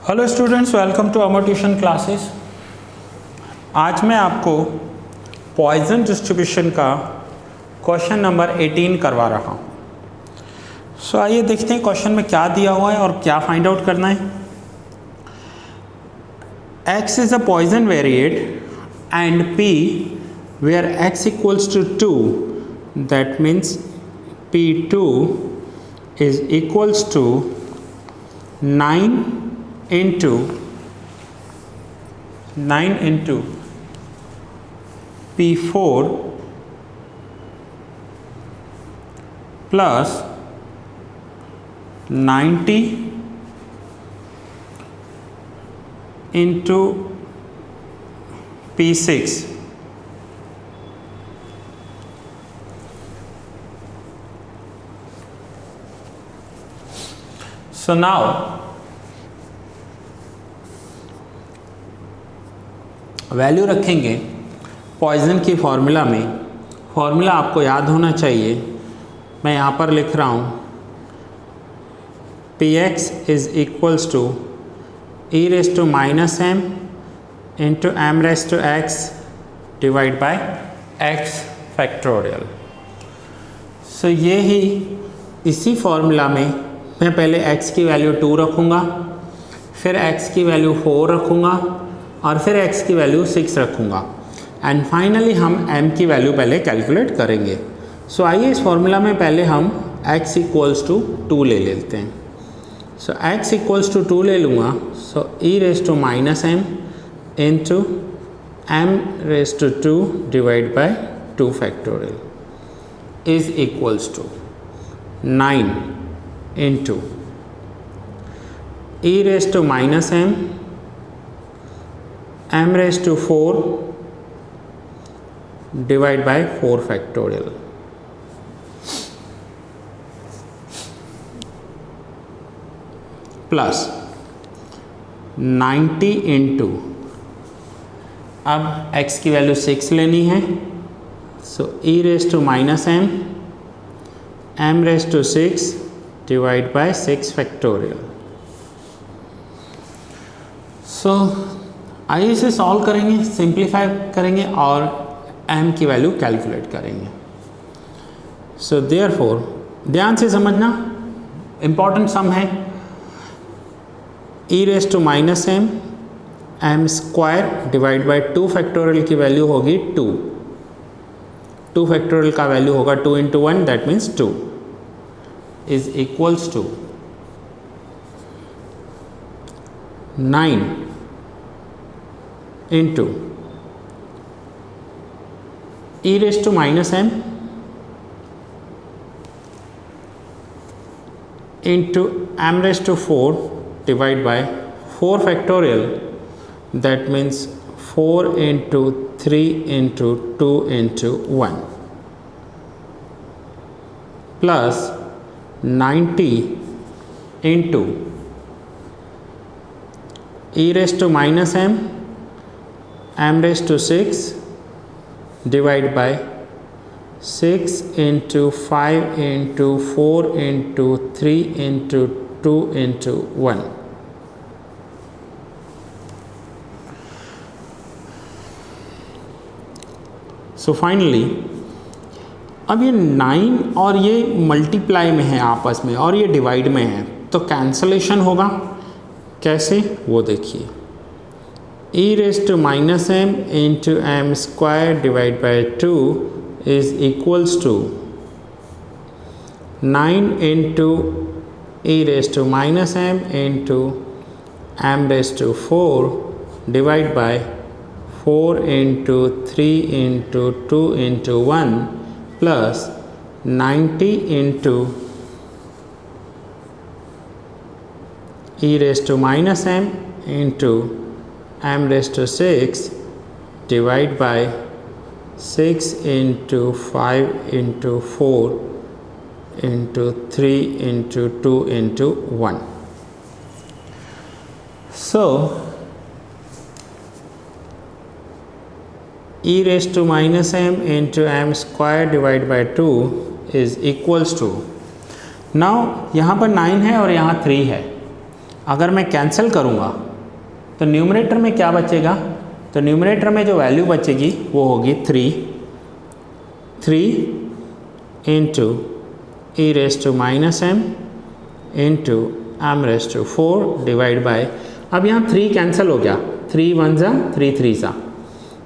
Hello students, welcome to Amar tuition classes. आज मैं आपको पॉइजन डिस्ट्रीब्यूशन का क्वेश्चन नंबर 18 करवा रहा हूँ। सो आइए देखते हैं क्वेश्चन में क्या दिया हुआ है और क्या फाइंड आउट करना है। X is a Poisson variate and P where X equals to 2, that means P2 is equals to 9 into P4 plus 90 into P6. So now value रखेंगे पॉइजन की फॉर्मूला में। फॉर्मूला आपको याद होना चाहिए, मैं यहाँ पर लिख रहा हूँ Px is equals to e raise to minus m into m raise to x divide by x factorial. So ये ही इसी फॉर्मूला में मैं पहले x की वैल्यू 2 रखूँगा, फिर x की वैल्यू 4 रखूँगा और फिर x की वैल्यू 6 रखूँगा एंड फाइनली हम m की वैल्यू पहले कैलकुलेट करेंगे। सो आइए इस फॉर्मूला में पहले हम x इक्वल्स टू 2 ले लेते हैं। सो x इक्वल्स टू 2 ले लूँगा, so e raise to minus m into m raise to 2 divide by 2 factorial is equals to 9 into e raise to minus m raise to 4 divide by 4 factorial plus 90 into, अब x की value 6 लेनी है, so e raise to minus m raise to 6 divide by 6 factorial. सो आइए इसे solve करेंगे, simplify करेंगे और m की वैल्यू कैलकुलेट करेंगे। सो देयरफॉर ध्यान से समझना, इम्पॉर्टेंट सम है। e raise to minus m square divide by 2 factorial की वैल्यू होगी 2 फैक्टोरियल का वैल्यू होगा 2 into 1, that means 2 is equals to 9 into e raise to minus m into m raise to 4 divide by 4 factorial, that means 4 into 3 into 2 into 1 plus 90 into e raise to minus m raise to 6 divide by 6 into 5 into 4 into 3 into 2 into 1। So finally अब ये 9 और ये multiply में है आपस में और ये डिवाइड में है, तो कैंसलेशन होगा। कैसे वो देखिए, e raise to minus m into m square divide by 2 is equals to 9 into e raise to minus m into m raise to 4 divide by 4 into 3 into 2 into 1 plus 90 into e raise to minus m into m raise to 6 divide by 6 into 5 into 4 into 3 into 2 into 1। So e raise to minus m into m square divide by 2 is equals to, now यहाँ पर 9 है और यहाँ 3 है, अगर मैं cancel करूँगा तो न्यूमरेटर में क्या बचेगा, तो न्यूमरेटर में जो वैल्यू बचेगी वो होगी 3 into e raise to minus m into m raise to 4 divide by, अब यहाँ 3 कैंसिल हो गया, 3 1 जा 3 3 जा,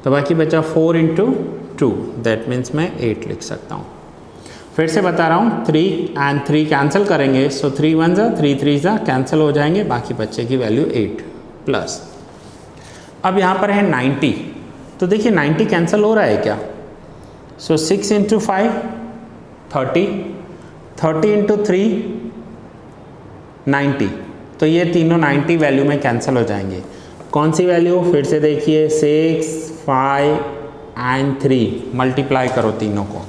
तो बाकी बचा 4 इंटू 2, दैट मीन्स मैं 8 लिख सकता हूँ। फिर से बता रहा हूँ 3 एंड 3 कैंसिल करेंगे, सो 3 1 जा 3 3 जा कैंसिल हो जाएंगे, बाकी बच्चे की वैल्यू 8 प्लस। अब यहाँ पर है 90, तो देखिए 90 कैंसिल हो रहा है क्या, सो 6 इंटू 5 30, 30 इंटू 3 90, तो ये तीनों 90 वैल्यू में कैंसिल हो जाएंगे। कौन सी वैल्यू, फिर से देखिए 6 5 एंड 3 मल्टीप्लाई करो तीनों को,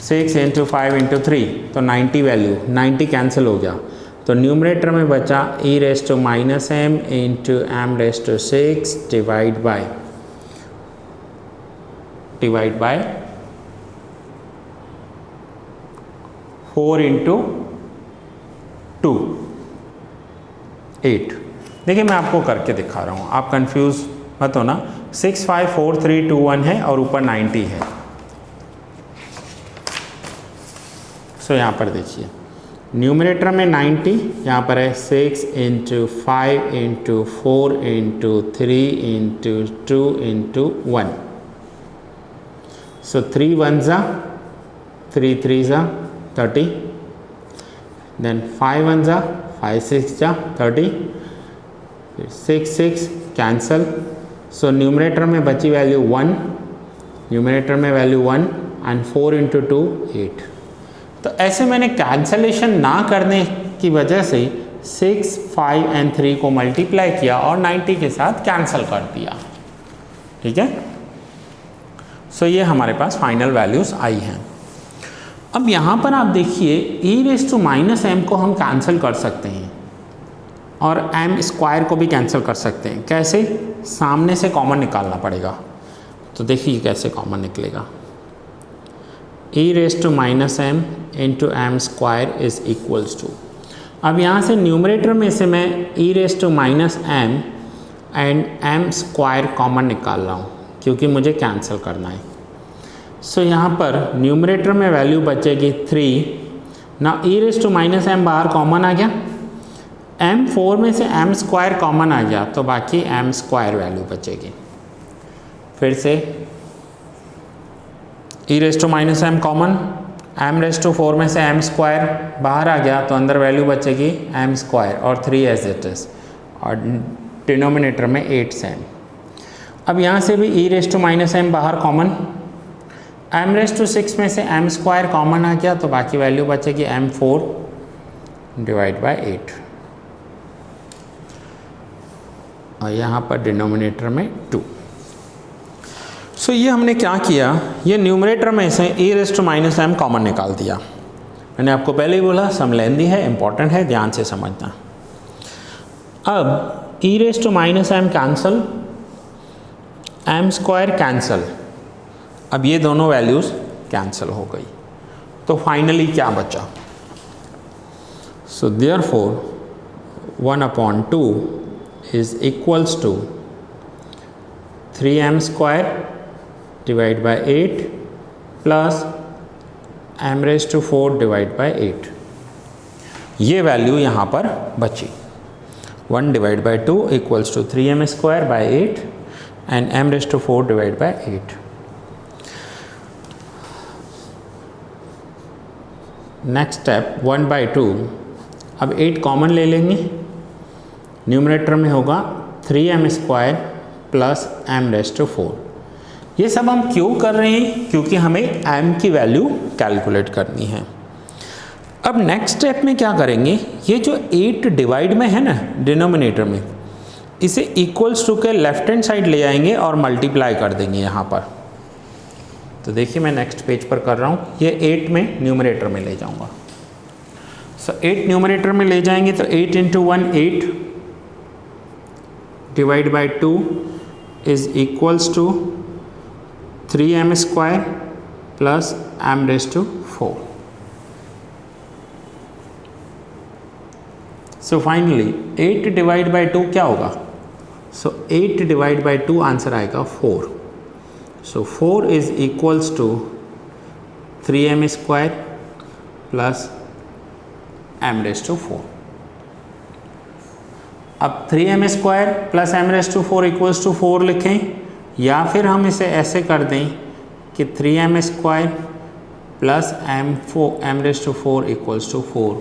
6 इंटू 5 इंटू 3, तो 90 वैल्यू, 90 कैंसिल हो गया, तो न्यूमरेटर में बचा e raise to minus m into m raise to 6 divide by 4 into 2 8। देखिए मैं आपको करके दिखा रहा हूँ, आप कंफ्यूज मत हो ना। 6 5 4 3 2 1 है और ऊपर 90 है। सो यहाँ पर देखिए न्यूमरेटर में 90, यहाँ पर है 6 into 5 into 4 into 3 into 2 into 1, सो 3 1 जा 3 3 जा 30, देन 5 1 जा 5 6 जा 30, फिर 6 6 कैंसल, सो न्यूमरेटर में बची वैल्यू 1, न्यूमरेटर में वैल्यू 1 एंड 4 इंटू 2 8। तो ऐसे मैंने कैंसलेशन ना करने की वजह से 6 5 एंड 3 को मल्टीप्लाई किया और 90 के साथ कैंसिल कर दिया, ठीक है। सो ये हमारे पास फाइनल वैल्यूज़ आई हैं। अब यहाँ पर आप देखिए ई रेस टू माइनस एम को हम कैंसिल कर सकते हैं और एम स्क्वायर को भी कैंसिल कर सकते हैं। कैसे, सामने से कॉमन निकालना पड़ेगा, तो देखिए कैसे कॉमन निकलेगा। E raise to minus m into m square is equals to, अब यहाँ से न्यूमरेटर में से मैं e raise to minus m and m square common निकाल रहा हूँ क्योंकि मुझे कैंसिल करना है। सो यहाँ पर न्यूमरेटर में वैल्यू बचेगी 3 ना, ई रेस टू माइनस एम बाहर कॉमन आ गया, एम 4 में से एम स्क्वायर कॉमन आ गया, तो बाकी एम स्क्वायर वैल्यू बचेगी। फिर से e raise to minus m common, m raise to 4 में से एम स्क्वायर बाहर आ गया, तो अंदर वैल्यू बचेगी एम स्क्वायर और 3 एज इट इज़, और डिनोमिनेटर में 8 सेम। अब यहाँ से भी ई रेस टू माइनस एम बाहर कॉमन, एम रेस टू 6 में से एम स्क्वायर कॉमन आ गया, तो बाकी वैल्यू बचेगी एम 4 डिवाइड बाय 8, और यहाँ पर डिनोमिनेटर में 2। सो ये हमने क्या किया, ये न्यूमरेटर में से e raise to minus m common निकाल दिया। मैंने आपको पहले ही बोला सम लेंदी है, इंपॉर्टेंट है, ध्यान से समझना। अब e raise to minus m cancel, m square cancel, अब ये दोनों वैल्यूज़ कैंसिल हो गई, तो फाइनली क्या बचा, so therefore 1/2 is equals to 3m square divide by 8 plus m raise to 4 divide by 8। ये वैल्यू यहाँ पर बची, 1 divide by 2 equals to 3m square by 8 and m raise to 4 divide by 8। Next step 1/2, अब 8 common ले लेंगे, numerator में होगा 3m square plus m raise to 4। ये सब हम क्यों कर रहे हैं, क्योंकि हमें m की वैल्यू कैलकुलेट करनी है। अब नेक्स्ट स्टेप में क्या करेंगे, ये जो 8 डिवाइड में है ना डिनोमिनेटर में, इसे इक्वल्स टू के लेफ्ट हैंड साइड ले आएंगे और मल्टीप्लाई कर देंगे यहाँ पर। तो देखिए मैं नेक्स्ट पेज पर कर रहा हूँ, ये 8 में न्यूमरेटर में ले जाऊँगा। सो 8 न्यूमरेटर में ले जाएंगे तो 8 into 1 8 divide by 2 is equals to 3m square plus m raise to 4। So finally 8 divide by 2 क्या होगा? सो 8 डिवाइड बाई 2 आंसर आएगा 4. So 4 is equals to 3m square plus m raise to 4. अब 3m square plus m raise to 4 equals to 4 लिखें, या फिर हम इसे ऐसे कर दें कि 3m square plus m raise to 4 equals to 4.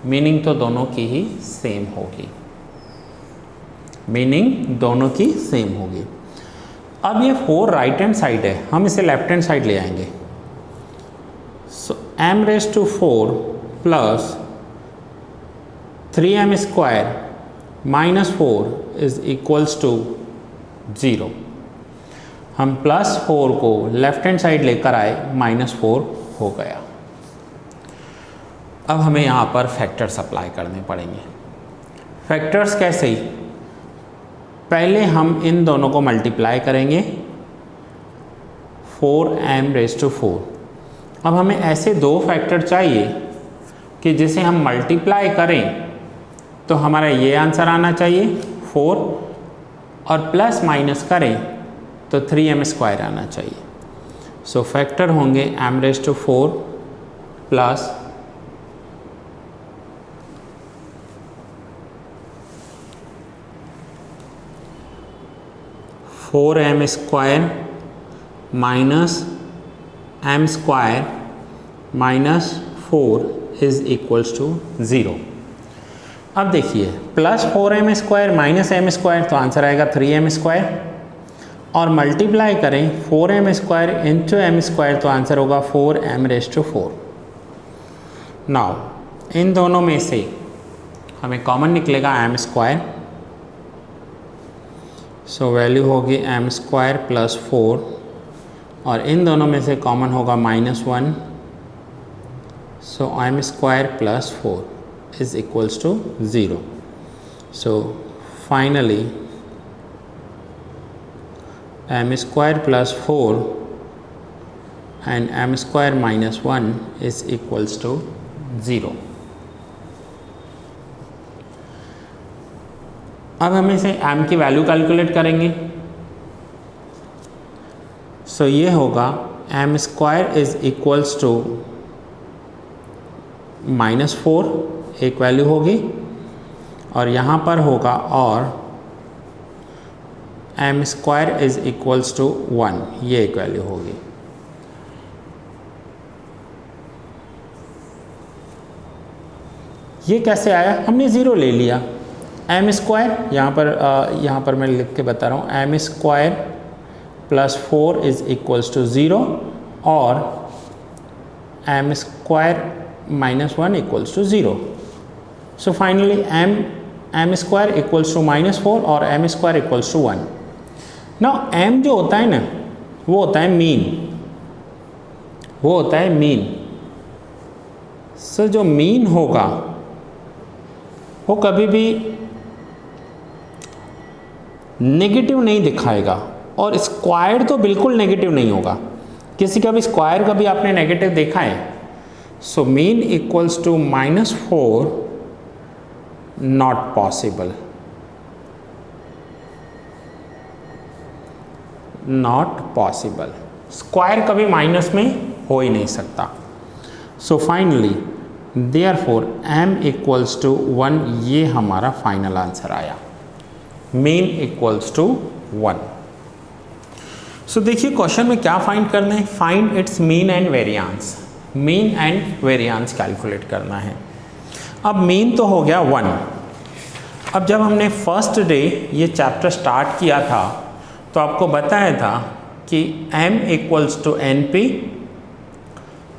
Meaning तो दोनों की ही सेम होगी, मीनिंग दोनों की सेम होगी. अब ये 4 राइट हैंड साइड है, हम इसे लेफ्ट हैंड साइड ले आएंगे. So m raise to 4 plus 3m square minus 4 is equals to 0. हम प्लस 4 को लेफ्ट हैंड साइड लेकर आए, माइनस 4 हो गया. अब हमें यहाँ पर फैक्टर्स अप्लाई करने पड़ेंगे. फैक्टर्स कैसे? पहले हम इन दोनों को मल्टीप्लाई करेंगे 4m रेज टू 4. अब हमें ऐसे दो फैक्टर चाहिए कि जिसे हम मल्टीप्लाई करें तो हमारा ये आंसर आना चाहिए 4, और प्लस माइनस करें तो 3m स्क्वायर आना चाहिए. सो फैक्टर होंगे m raise to 4 plus 4m square minus m square minus 4 is equals to 0. अब देखिए plus 4m square minus m square तो आंसर आएगा 3m स्क्वायर, और मल्टीप्लाई करें 4m square into m square तो आंसर होगा 4m raise to 4. Now in दोनों में से हमें कॉमन निकलेगा m स्क्वायर. सो वैल्यू होगी m स्क्वायर प्लस 4, और इन दोनों में से कॉमन होगा -1. So m square plus 4 is equals to 0. So finally m square plus 4 and m square minus 1 is equals to 0. अब हम इसे m की वैल्यू कैलकुलेट करेंगे. सो ये होगा m square is equals to -4 एक वैल्यू होगी, और यहाँ पर होगा और m square is equals to 1 ये एक वैल्यू होगी. ये कैसे आया? हमने 0 ले लिया. m स्क्वायर यहाँ पर मैं लिख के बता रहा हूँ, m square plus 4 is equals to 0, और m square minus 1 equals to 0. So finally m square equals to -4 और m square equals to 1. Now m जो होता है ना, वो होता है मीन. सो जो मीन होगा वो कभी भी नेगेटिव नहीं दिखाएगा, और स्क्वायर तो बिल्कुल नेगेटिव नहीं होगा. किसी का भी स्क्वायर कभी आपने नेगेटिव देखा है? So mean equals to -4 not possible. Square कभी माइनस में हो ही नहीं सकता. So finally therefore m equals to 1 ये हमारा फाइनल आंसर आया. Mean equals to 1. सो देखिए क्वेश्चन में क्या फाइंड करना है? Find its mean and variance. Mean and variance calculate करना है. अब मीन तो हो गया 1. अब जब हमने फर्स्ट डे ये चैप्टर स्टार्ट किया था तो आपको बताया था कि m इक्वल्स टू NP,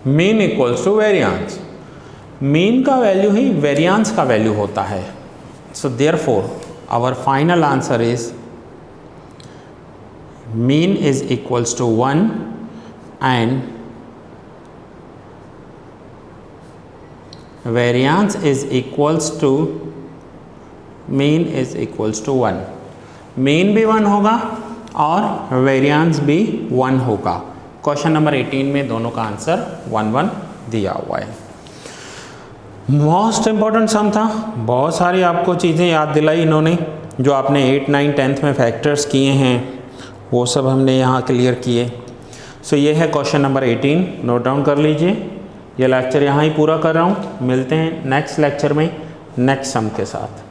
mean equals to variance. Mean का वैल्यू ही वेरिएंस का वैल्यू होता है. So therefore our final answer is mean is equals to 1 and variance is equals to mean is equals to 1. Mean भी 1 होगा और variance भी 1 होगा. क्वेश्चन नंबर 18 में दोनों का आंसर 1 1 दिया हुआ है. मोस्ट इम्पॉर्टेंट सम था, बहुत सारी आपको चीज़ें याद दिलाई इन्होंने, जो आपने 8, 9, 10th में फैक्टर्स किए हैं वो सब हमने यहाँ क्लियर किए। सो ये है क्वेश्चन नंबर 18, नोट डाउन कर लीजिए। ये लेक्चर यहाँ ही पूरा कर रहा हूँ, मिलते हैं नेक्स्ट लेक्चर में नेक्स्ट सम के साथ।